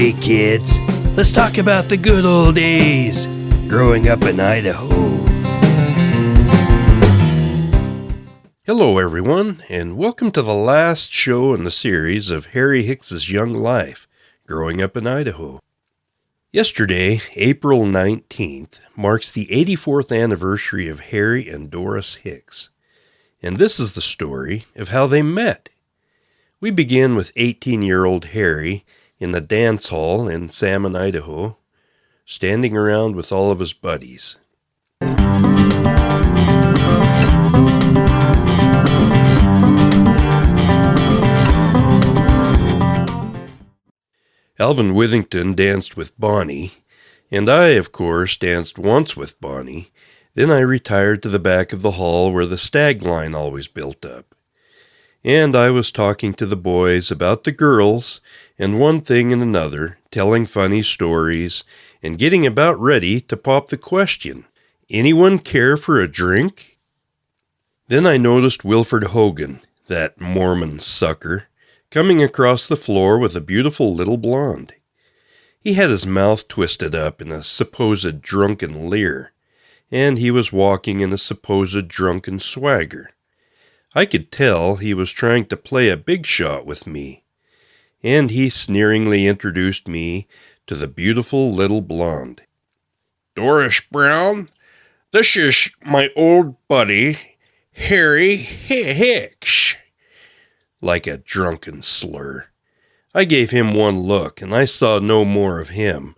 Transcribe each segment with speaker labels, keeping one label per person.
Speaker 1: Hey kids, let's talk about the good old days, growing up in Idaho.
Speaker 2: Hello everyone, and welcome to the last show in the series of Harry Hicks's young life, growing up in Idaho. Yesterday, April 19th, marks the 84th anniversary of Harry and Doris Hicks, and this is the story of how they met. We begin with 18-year-old Harry in the dance hall in Salmon, Idaho, standing around with all of his buddies. Alvin Withington danced with Bonnie, and I, of course, danced once with Bonnie. Then I retired to the back of the hall where the stag line always built up. And I was talking to the boys about the girls and one thing and another, telling funny stories, and getting about ready to pop the question, anyone care for a drink? Then I noticed Wilford Hogan, that Mormon sucker, coming across the floor with a beautiful little blonde. He had his mouth twisted up in a supposed drunken leer, and he was walking in a supposed drunken swagger. I could tell he was trying to play a big shot with me, and he sneeringly introduced me to the beautiful little blonde. "Doris Brown, this is my old buddy, Harry Hicks," like a drunken slur. I gave him one look, and I saw no more of him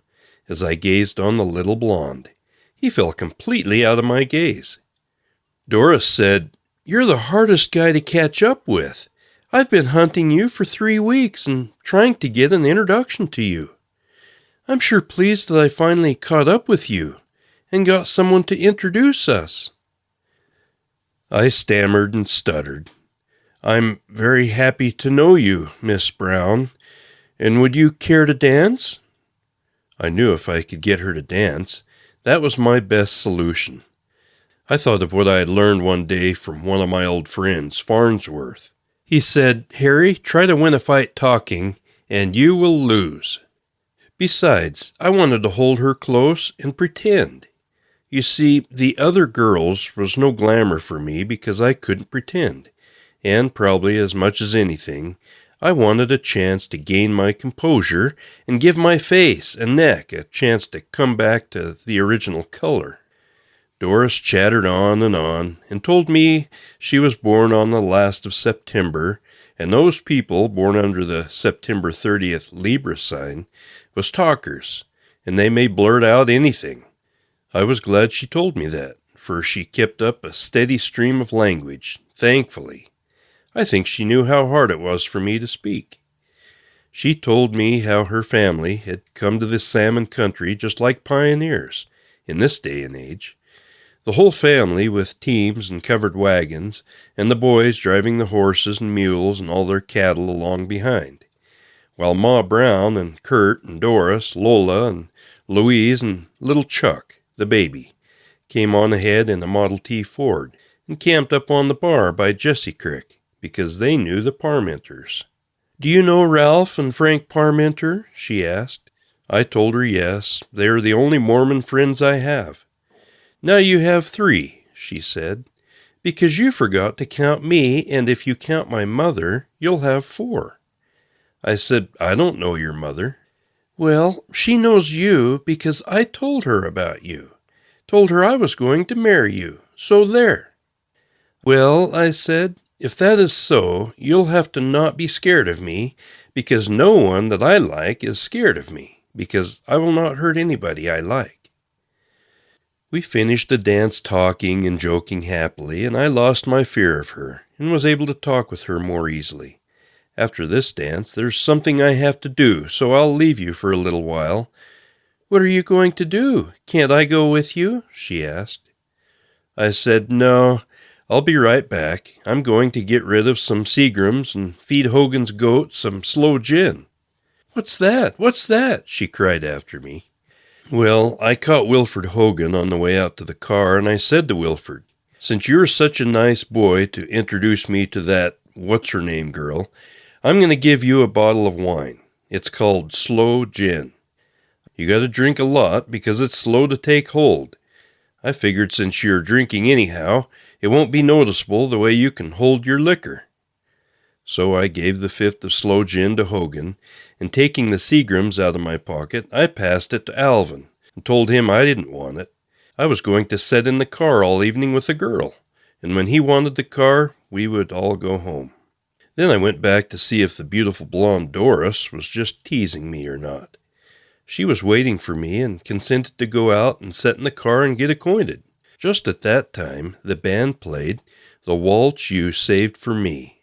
Speaker 2: as I gazed on the little blonde. He fell completely out of my gaze. Doris said, "You're the hardest guy to catch up with. I've been hunting you for 3 weeks and trying to get an introduction to you. I'm sure pleased that I finally caught up with you and got someone to introduce us." I stammered and stuttered. "I'm very happy to know you, Miss Brown, and would you care to dance?" I knew if I could get her to dance, that was my best solution. I thought of what I had learned one day from one of my old friends, Farnsworth. He said, "Harry, try to win a fight talking, and you will lose." Besides, I wanted to hold her close and pretend. You see, the other girls was no glamour for me because I couldn't pretend, and probably as much as anything, I wanted a chance to gain my composure and give my face and neck a chance to come back to the original color. Doris chattered on and told me she was born on the last of September, and those people born under the September 30th Libra sign was talkers, and they may blurt out anything. I was glad she told me that, for she kept up a steady stream of language, thankfully. I think she knew how hard it was for me to speak. She told me how her family had come to this salmon country just like pioneers in this day and age. The whole family with teams and covered wagons, and the boys driving the horses and mules and all their cattle along behind, while Ma Brown and Kurt and Doris, Lola and Louise and little Chuck, the baby, came on ahead in a Model T Ford and camped up on the bar by Jesse Creek because they knew the Parmenters. "Do you know Ralph and Frank Parmenter?" she asked. I told her yes, they are the only Mormon friends I have. "Now you have 3, she said, "because you forgot to count me, and if you count my mother, you'll have 4. I said, "I don't know your mother." "Well, she knows you because I told her about you. Told her I was going to marry you, so there." "Well," I said, "if that is so, you'll have to not be scared of me, because no one that I like is scared of me, because I will not hurt anybody I like." We finished the dance talking and joking happily, and I lost my fear of her, and was able to talk with her more easily. "After this dance, there's something I have to do, so I'll leave you for a little while." "What are you going to do? Can't I go with you?" she asked. I said, "No, I'll be right back. I'm going to get rid of some Seagrams and feed Hogan's goat some sloe gin." "What's that? What's that?" she cried after me. Well, I caught Wilford Hogan on the way out to the car, and I said to Wilford, "Since you're such a nice boy to introduce me to that what's-her-name girl, I'm going to give you a bottle of wine. It's called slow gin. You got to drink a lot because it's slow to take hold. I figured since you're drinking anyhow, it won't be noticeable the way you can hold your liquor. So I gave the fifth of slow gin to Hogan, and taking the Seagrams out of my pocket, I passed it to Alvin and told him I didn't want it. I was going to sit in the car all evening with the girl, and when he wanted the car, we would all go home. Then I went back to see if the beautiful blonde Doris was just teasing me or not. She was waiting for me and consented to go out and sit in the car and get acquainted. Just at that time, the band played The Waltz You Saved for Me.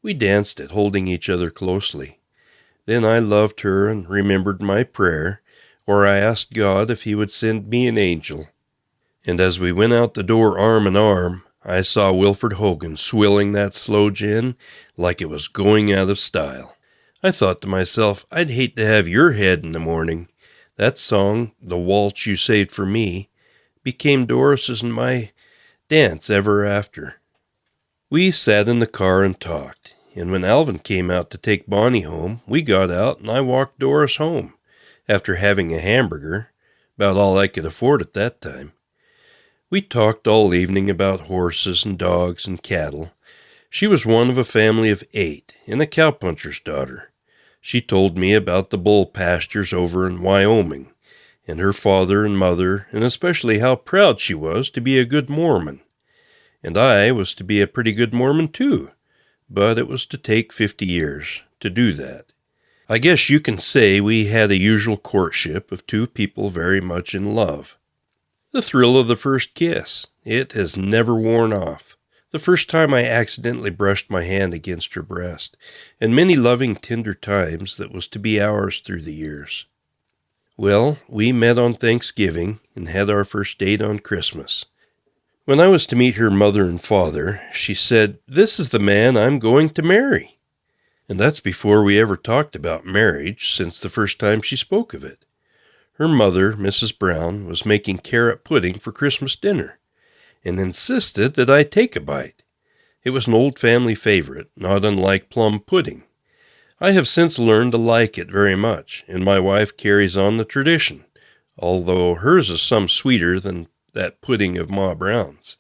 Speaker 2: We danced it, holding each other closely. Then I loved her and remembered my prayer, or I asked God if he would send me an angel. And as we went out the door arm in arm, I saw Wilfred Hogan swilling that slow gin like it was going out of style. I thought to myself, I'd hate to have your head in the morning. That song, The Waltz You Saved for Me, became Doris's and my dance ever after. We sat in the car and talked, and when Alvin came out to take Bonnie home, we got out and I walked Doris home, after having a hamburger, about all I could afford at that time. We talked all evening about horses and dogs and cattle. She was one of a family of 8 and a cowpuncher's daughter. She told me about the bull pastures over in Wyoming, and her father and mother, and especially how proud she was to be a good Mormon. And I was to be a pretty good Mormon too, but it was to take 50 years to do that. I guess you can say we had a usual courtship of 2 people very much in love. The thrill of the first kiss, it has never worn off. The first time I accidentally brushed my hand against her breast, and many loving, tender times that was to be ours through the years. Well, we met on Thanksgiving and had our first date on Christmas. When I was to meet her mother and father, she said, "This is the man I'm going to marry." And that's before we ever talked about marriage, since the first time she spoke of it. Her mother, Mrs. Brown, was making carrot pudding for Christmas dinner, and insisted that I take a bite. It was an old family favorite, not unlike plum pudding. I have since learned to like it very much, and my wife carries on the tradition, although hers is some sweeter than that pudding of Ma Brown's.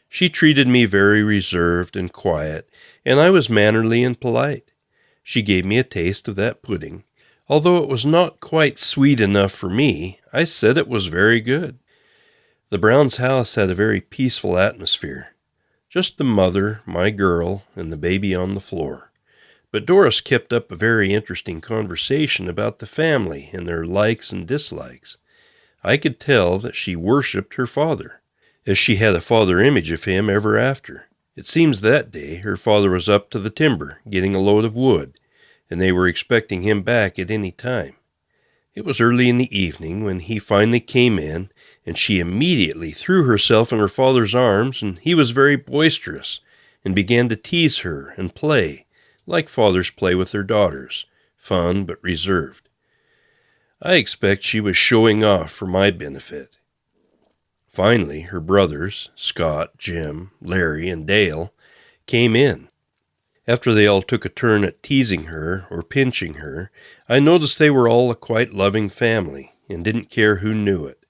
Speaker 2: She treated me very reserved and quiet, and I was mannerly and polite. She gave me a taste of that pudding. Although it was not quite sweet enough for me, I said it was very good. The Browns' house had a very peaceful atmosphere. Just the mother, my girl, and the baby on the floor. But Doris kept up a very interesting conversation about the family and their likes and dislikes. I could tell that she worshipped her father, as she had a father image of him ever after. It seems that day her father was up to the timber, getting a load of wood, and they were expecting him back at any time. It was early in the evening when he finally came in, and she immediately threw herself in her father's arms, and he was very boisterous, and began to tease her and play, like fathers play with their daughters, fun but reserved. I expect she was showing off for my benefit. Finally, her brothers, Scott, Jim, Larry, and Dale, came in. After they all took a turn at teasing her or pinching her, I noticed they were all a quite loving family and didn't care who knew it.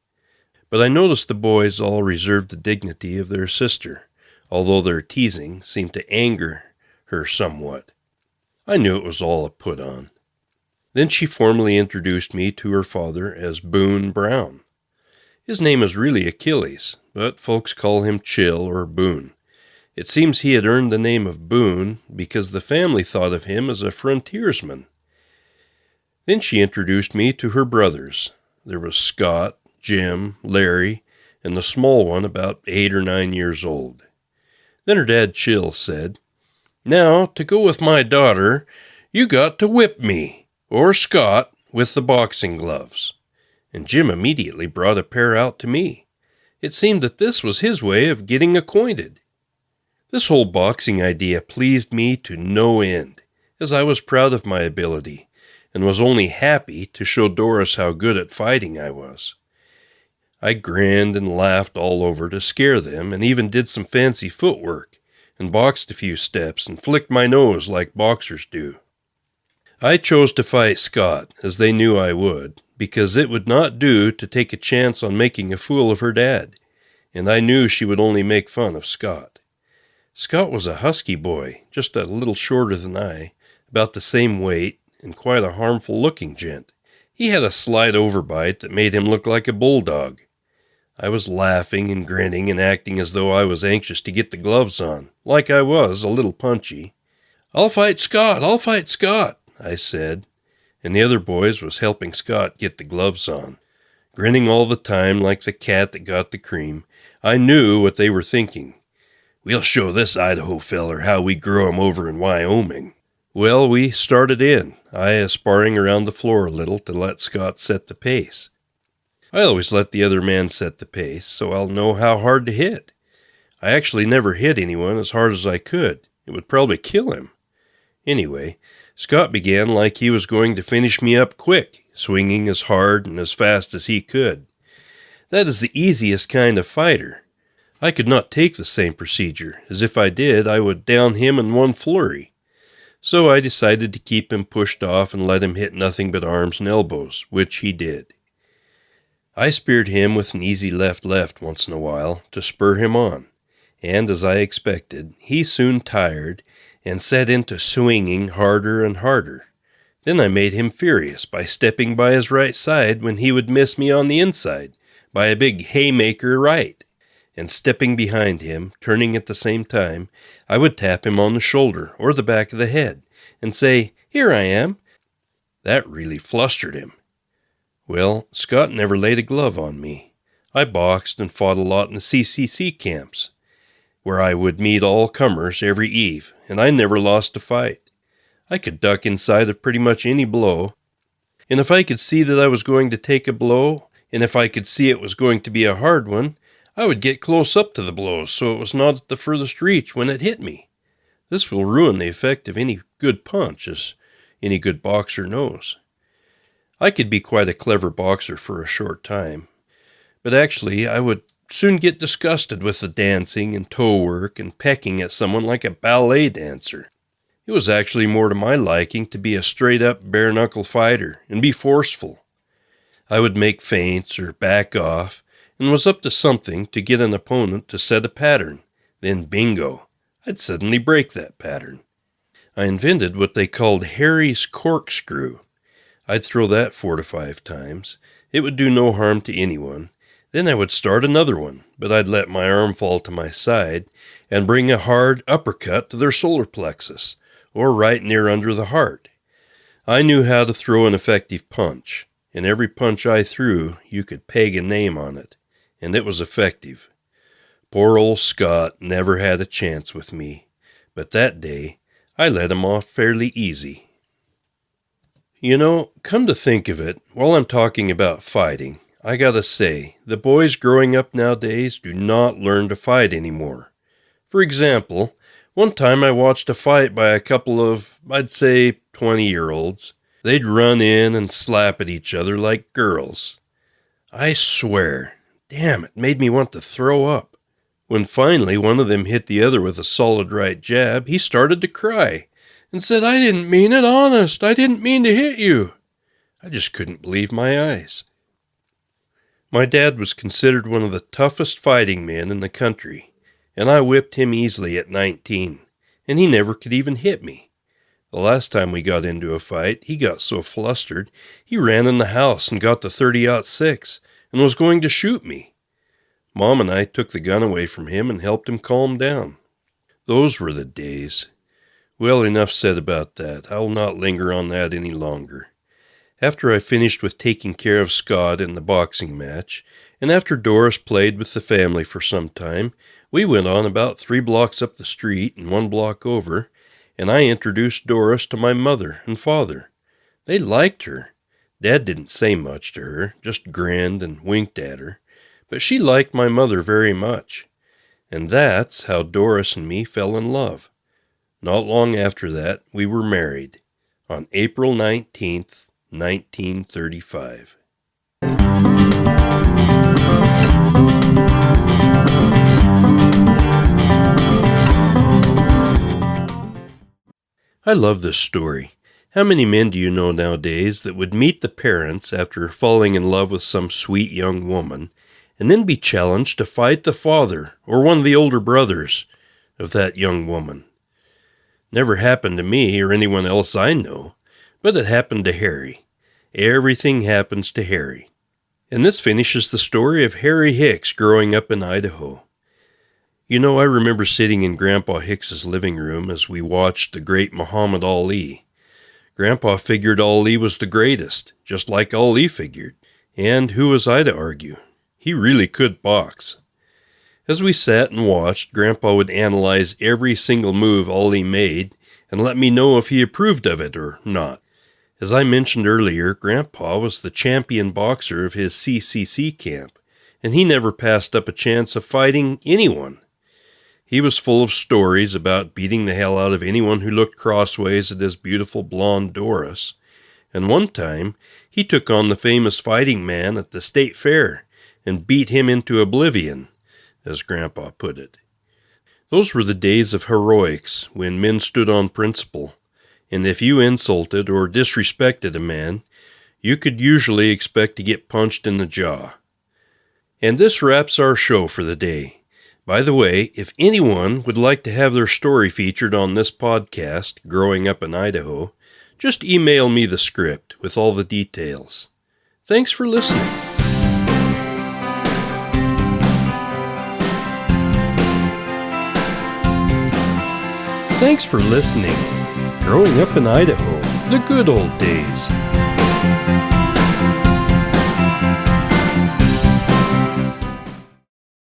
Speaker 2: But I noticed the boys all reserved the dignity of their sister, although their teasing seemed to anger her somewhat. I knew it was all a put-on. Then she formally introduced me to her father as Boone Brown. His name is really Achilles, but folks call him Chill or Boone. It seems he had earned the name of Boone because the family thought of him as a frontiersman. Then she introduced me to her brothers. There was Scott, Jim, Larry, and the small one about 8 or 9 years old. Then her dad Chill said, "Now, to go with my daughter, you got to whip me, or Scott, with the boxing gloves." And Jim immediately brought a pair out to me. It seemed that this was his way of getting acquainted. This whole boxing idea pleased me to no end, as I was proud of my ability, and was only happy to show Doris how good at fighting I was. I grinned and laughed all over to scare them, and even did some fancy footwork, and boxed a few steps, and flicked my nose like boxers do. I chose to fight Scott, as they knew I would, because it would not do to take a chance on making a fool of her dad, and I knew she would only make fun of Scott. Scott was a husky boy, just a little shorter than I, about the same weight, and quite a harmful-looking gent. He had a slight overbite that made him look like a bulldog. I was laughing and grinning and acting as though I was anxious to get the gloves on, like I was a little punchy. "I'll fight Scott, I said, and the other boys was helping Scott get the gloves on. Grinning all the time like the cat that got the cream, I knew what they were thinking. "We'll show this Idaho feller how we grow 'em over in Wyoming." Well, we started in, I sparring around the floor a little to let Scott set the pace. I always let the other man set the pace, so I'll know how hard to hit. I actually never hit anyone as hard as I could. It would probably kill him. Anyway, Scott began like he was going to finish me up quick, swinging as hard and as fast as he could. That is the easiest kind of fighter. I could not take the same procedure, as if I did, I would down him in one flurry. So I decided to keep him pushed off and let him hit nothing but arms and elbows, which he did. I speared him with an easy left once in a while to spur him on, and as I expected, he soon tired and set into swinging harder and harder. Then I made him furious by stepping by his right side when he would miss me on the inside, by a big haymaker right, and stepping behind him, turning at the same time, I would tap him on the shoulder or the back of the head and say, "Here I am." That really flustered him. Well, Scott never laid a glove on me. I boxed and fought a lot in the CCC camps, where I would meet all comers every eve, and I never lost a fight. I could duck inside of pretty much any blow, and if I could see that I was going to take a blow, and if I could see it was going to be a hard one, I would get close up to the blow so it was not at the furthest reach when it hit me. This will ruin the effect of any good punch, as any good boxer knows. I could be quite a clever boxer for a short time, but actually I would soon get disgusted with the dancing and toe work and pecking at someone like a ballet dancer. It was actually more to my liking to be a straight-up bare-knuckle fighter and be forceful. I would make feints or back off, and was up to something to get an opponent to set a pattern. Then bingo, I'd suddenly break that pattern. I invented what they called Harry's corkscrew. I'd throw that 4 to 5 times. It would do no harm to anyone. Then I would start another one, but I'd let my arm fall to my side and bring a hard uppercut to their solar plexus, or right near under the heart. I knew how to throw an effective punch, and every punch I threw, you could peg a name on it, and it was effective. Poor old Scott never had a chance with me, but that day I let him off fairly easy. You know, come to think of it, while I'm talking about fighting, I gotta say, the boys growing up nowadays do not learn to fight anymore. For example, one time I watched a fight by a couple of, I'd say, 20-year-olds. They'd run in and slap at each other like girls. I swear, damn, it made me want to throw up. When finally one of them hit the other with a solid right jab, he started to cry and said, "I didn't mean it, honest. I didn't mean to hit you." I just couldn't believe my eyes. My dad was considered one of the toughest fighting men in the country, and I whipped him easily at 19, and he never could even hit me. The last time we got into a fight, he got so flustered, he ran in the house and got the .30-06 and was going to shoot me. Mom and I took the gun away from him and helped him calm down. Those were the days. Well, enough said about that. I will not linger on that any longer. After I finished with taking care of Scott in the boxing match, and after Doris played with the family for some time, we went on about 3 blocks up the street and 1 block over, and I introduced Doris to my mother and father. They liked her. Dad didn't say much to her, just grinned and winked at her, but she liked my mother very much. And that's how Doris and me fell in love. Not long after that, we were married, on April 19th, 1935. I love this story. How many men do you know nowadays that would meet the parents after falling in love with some sweet young woman and then be challenged to fight the father or one of the older brothers of that young woman? Never happened to me or anyone else I know, but it happened to Harry. Everything happens to Harry. And this finishes the story of Harry Hicks growing up in Idaho. You know, I remember sitting in Grandpa Hicks's living room as we watched the great Muhammad Ali. Grandpa figured Ali was the greatest, just like Ali figured. And who was I to argue? He really could box. As we sat and watched, Grandpa would analyze every single move Ali made and let me know if he approved of it or not. As I mentioned earlier, Grandpa was the champion boxer of his CCC camp, and he never passed up a chance of fighting anyone. He was full of stories about beating the hell out of anyone who looked crossways at his beautiful blonde Doris, and one time he took on the famous fighting man at the state fair and beat him into oblivion, as Grandpa put it. Those were the days of heroics, when men stood on principle, and if you insulted or disrespected a man, you could usually expect to get punched in the jaw. And this wraps our show for the day. By the way, if anyone would like to have their story featured on this podcast, Growing Up in Idaho, just email me the script with all the details. Thanks for listening. Thanks for listening. Growing Up in Idaho, the good old days.